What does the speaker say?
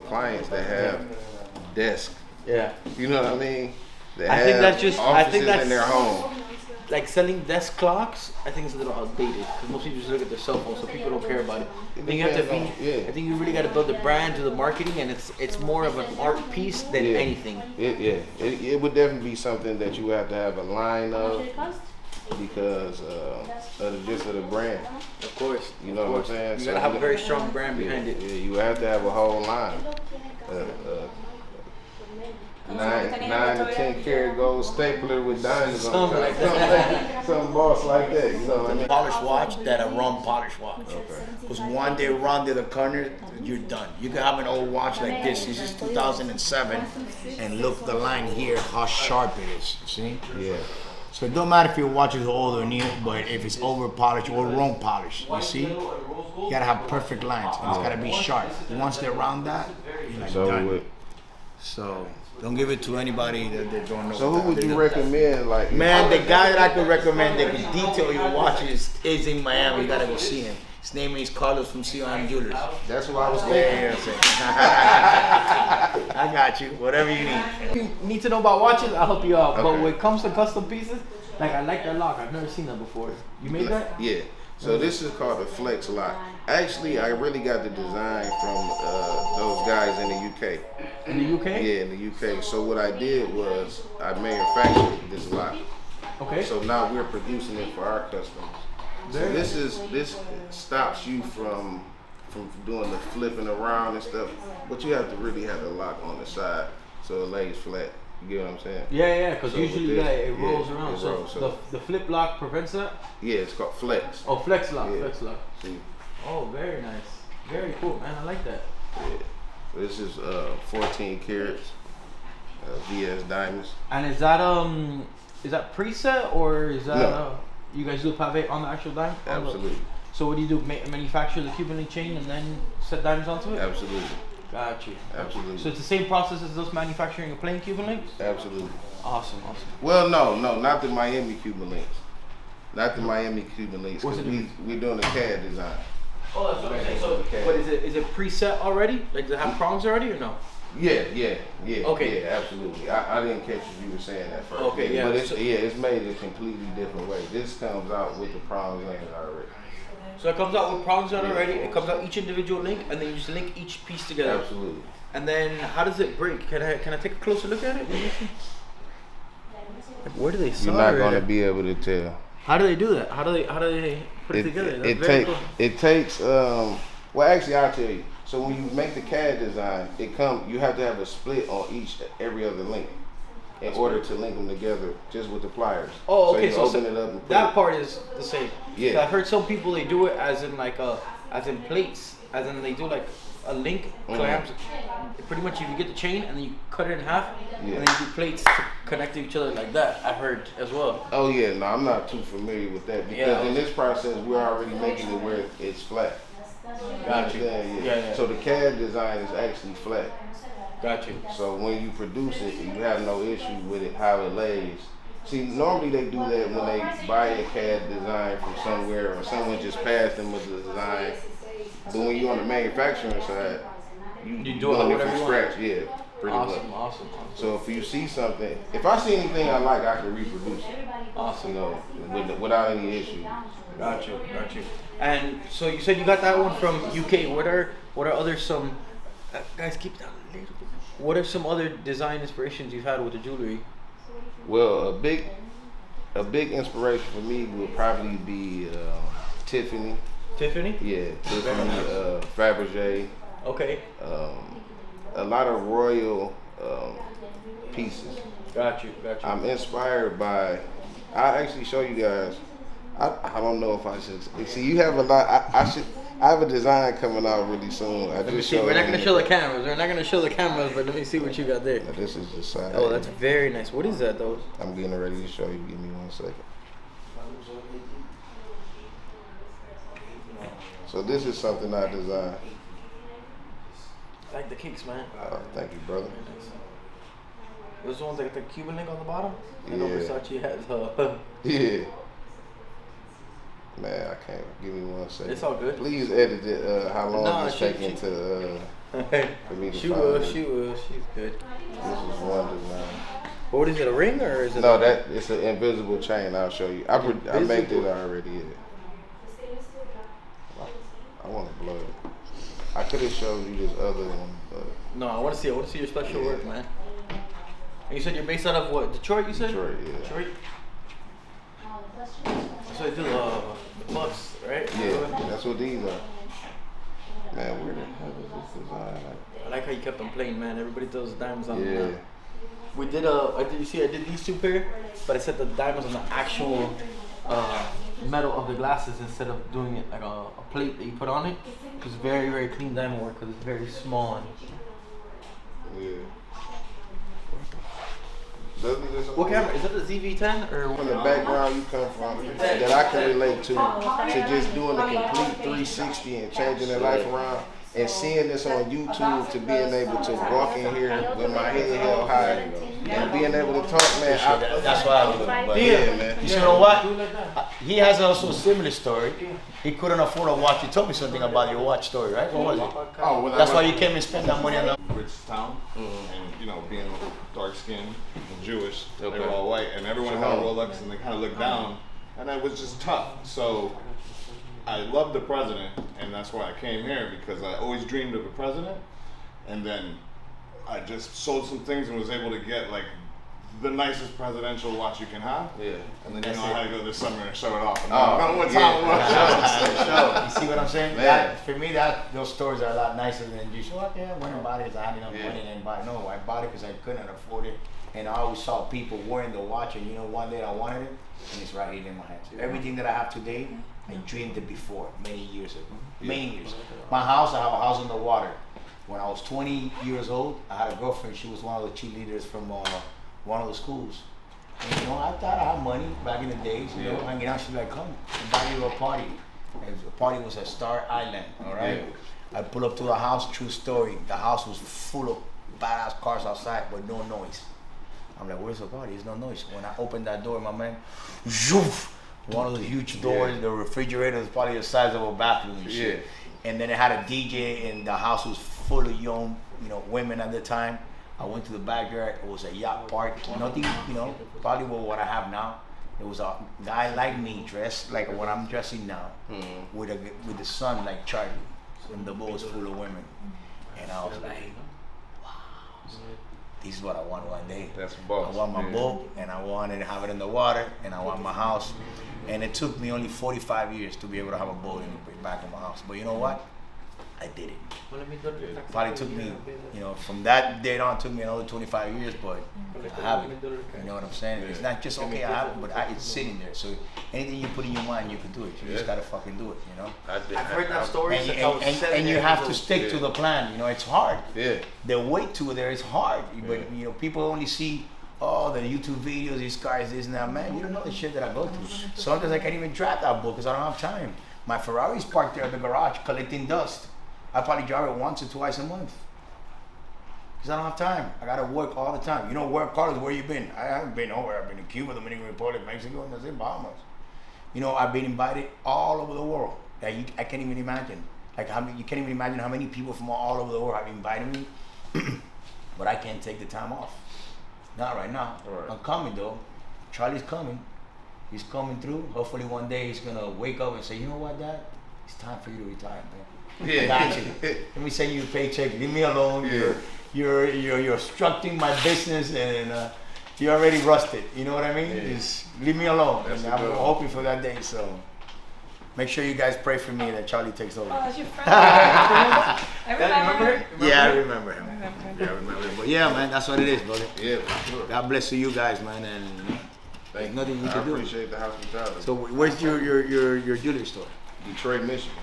clients that have desks. Yeah. You know what I mean? I think that's in their home. Like selling desk clocks, I think it's a little outdated because most people just look at their cell phone, so people don't care about it. I think you have to be. I think you really got to build the brand, do the marketing, and it's more of an art piece than anything. It would definitely be something that you have to have a line of because of the brand. Of course. You know what I'm saying? You gotta have a very strong brand behind it. Yeah, you have to have a whole line. 9 to 10 karat gold stapler with diamonds on it. Some boss like that, you know what I mean? Polished watch that a rum polished watch. Because one day rounded the corner, you're done. You can have an old watch like this. This is 2007, and look the line here, how sharp it is. See? Yeah. So it don't matter if your watch is old or new, but if it's over polished or wrong polished, you see? You gotta have perfect lines, and it's gotta be sharp. Once they round that, you're like done. So don't give it to anybody that they don't know. So who would you recommend? Like, man, the guy that I could recommend that can detail your watches is in Miami. You gotta go see him. His name is Carlos from CRM Jewelers. That's what I was thinking. I got you. Whatever you need. If you need to know about watches, I'll help you out. Okay. But when it comes to custom pieces, like I like that lock. I've never seen that before. You made that? Yeah. So this is called the Flex Lock. Actually, I really got the design from those guys in the UK. In the UK? Yeah, in the UK. So what I did was I manufactured this lock. Okay. So now we're producing it for our customers. So this stops you from doing the flipping around and stuff, but you have to really have the lock on the side so it lays flat. You get what I'm saying? Yeah, because usually it rolls around. So the flip lock prevents that? Yeah, it's called Flex. Oh, Flex Lock, Flex Lock. See? Oh, very nice. Very cool, man. I like that. Yeah. This is 14 carats VS diamonds. And is that preset or is that no. You guys do pave on the actual diamond? Absolutely. So what do you do? Manufacture the Cuban link chain and then set diamonds onto it? Absolutely. Got you. Absolutely. So it's the same process as those manufacturing a plain Cuban links? Absolutely. Awesome. Well, no, not the Miami Cuban links. Not the Miami Cuban links. We're doing a CAD design. Oh, that's what I'm saying. So, but is it preset already? Like, does it have prongs already or no? Yeah. Okay. Yeah, absolutely. I didn't catch what you were saying at first. Okay, yeah. But it's made a completely different way. This comes out with the prongs in it already. So it comes out with prongs on already. It comes out each individual link, and then you just link each piece together. Absolutely. And then how does it break? Can I take a closer look at it? Like, where do they solder? You're not going to be able to tell. How do they do that? How do they put it together? Cool. It takes. Well, actually, I'll tell you. So when you make the CAD design, you have to have a split on every other link in order to link them together just with the pliers. Oh, okay. So you open it up and that part is the same. Yeah. I've heard some people they do it as in plates, as in they do like a link clamps. Pretty much, if you get the chain and then you cut it in half, and then you do plates to connect to each other like that. I've heard as well. Oh yeah, no, I'm not too familiar with that because in this process we're already making it where it's flat. Got you. Yeah. So the CAD design is actually flat. Got you. So when you produce it, you have no issue with it how it lays. See, normally they do that when they buy a CAD design from somewhere or someone just passed them with the design. But when you're on the manufacturing side, you do it from scratch. Yeah, pretty much. Awesome. So if you see something, if I see anything I like, I can reproduce it. Awesome. You know, without any issue. Got you. And so you said you got that one from UK. What are other some guys keep that a little bit. What are some other design inspirations you've had with the jewelry? Well, a big inspiration for me would probably be Tiffany. Tiffany? Yeah, Tiffany, Fabergé. Okay. A lot of royal pieces. Got you. I'm inspired by. I'll actually show you guys. I don't know if I should. See, you have a lot. I have a design coming out really soon. Let me see. We're not gonna show the cameras. But let me see what you got there. Now, this is the side. Oh, that's very nice. What is that though? I'm getting ready to show you. Give me 1 second. So this is something I designed. I like the kicks, man. Thank you, brother. Those ones that got the Cuban link on the bottom? I know Versace has. Yeah. Man, I can't. Give me 1 second. It's all good. Please edit it. How long it's taking to. for me to She find will. it. She will. She's good. This is one design. What is it? A ring or is it? No, that it's an invisible chain. I'll show you. I made it already. Yeah. I want to blow it. I could have showed you this other one, but No, I want to see. I want to see your special work, man. And you said you're based out of what? Detroit. You said. Detroit, yeah. Detroit. So they do the bus, right? Yeah, that's what these are. Man, where the hell is this design? I like how you kept them plain, man. Everybody throws diamonds on them. Yeah. Now. We did you see I did these two pair, but I set the diamonds on the actual metal of the glasses instead of doing it like a plate that you put on it. It's very, very clean diamond work because it's very small. And Yeah. Doesn't this what camera? Is that the ZV-10 or from the background you come from that I can relate to just doing a complete 360 and changing their life around and seeing this on YouTube to being able to walk in here with my head held high and being able to talk, man. That's why I do it. But Yeah, man. you know what? He has also a similar story. He couldn't afford a watch. You told me something about your watch story, right? What was it? Oh, when That's I why went you came and spent that money on the. rich town, and you know, being dark skinned and Jewish, Okay. they were all white, and everyone had a Rolex, and they kind of looked down, and it was just tough. So I loved the president, and that's why I came here because I always dreamed of a president, and then I just sold some things and was able to get like the nicest presidential watch you can have. Yeah. And then I had to go this summer and show it off. And Oh, I don't know what time it was. You see what I'm saying? Man. That, for me, those stories are a lot nicer than just, oh, yeah, I went and bought it because I had enough money and buy it. No, I bought it because I couldn't afford it. And I always saw people wearing the watch, and you know, one day I wanted it, and it's right here in my hands. Everything that I have today, I dreamed it before, many years ago. Many years. My house, I have a house on the water. When I was 20 years old, I had a girlfriend. She was one of the cheerleaders from one of the schools. And, you know, I thought I had money back in the days, you know, hanging out. She's like, come, I'll buy you a party. And the party was at Star Island, all right? I pull up to the house, true story. The house was full of badass cars outside, but no noise. I'm like, where's the party? There's no noise. When I opened that door, my man, zoof, one of those huge doors, the refrigerator was probably the size of a bathroom and shit. And then it had a DJ, and the house was full of young, you know, women at the time. I went to the backyard. It was a yacht park. Nothing, you know, probably what I have now. It was a guy like me, dressed like what I'm dressing now, with the sun like Charlie, and the boat was full of women. And I was like, wow, this is what I want one day. That's boss. I want my boat, and I wanted to have it in the water, and I want my house. And it took me only 45 years to be able to have a boat in the back of my house. But you know what? I did it. Probably took me, you know, from that date on, it took me another 25 years, but I have it. You know what I'm saying? It's not just, okay, I have it, but it's sitting there. So anything you put in your mind, you can do it. You just gotta fucking do it, you know? I've heard that story And, since I was 7 and you years have old. to stick to the plan. You know, it's hard. Yeah. The way to there is hard, but you know, people only see, oh, the YouTube videos, these guys, this and that. Man, you don't know the shit that I go through. Sometimes I can't even drive that boat because I don't have time. My Ferrari's parked there at the garage collecting dust. I probably drive it once or twice a month because I don't have time. I gotta work all the time. You know, work hard is where you been. I haven't been nowhere. I've been in Cuba, Dominican Republic, Mexico, and that's in Bahamas. You know, I've been invited all over the world that I can't even imagine. Like, you can't even imagine how many people from all over the world have invited me, but I can't take the time off. Not right now. Right. I'm coming though. Charlie's coming. He's coming through. Hopefully one day he's gonna wake up and say, you know what, Dad? It's time for you to retire, man. Yeah. I got you. Let me send you a paycheck. Leave me alone. You're obstructing my business, and you're already rusted. You know what I mean? Just leave me alone. That's And I'm good. hoping for that day. So make sure you guys pray for me that Charlie takes over. Oh, that's your friend. I remember. Yeah, I remember him. Yeah, I remember him. But yeah, man, that's what it is, brother. Yeah, for sure. God bless you guys, man, and there's nothing you I can do. appreciate the hospitality. So where's your jewelry store? Detroit, Michigan.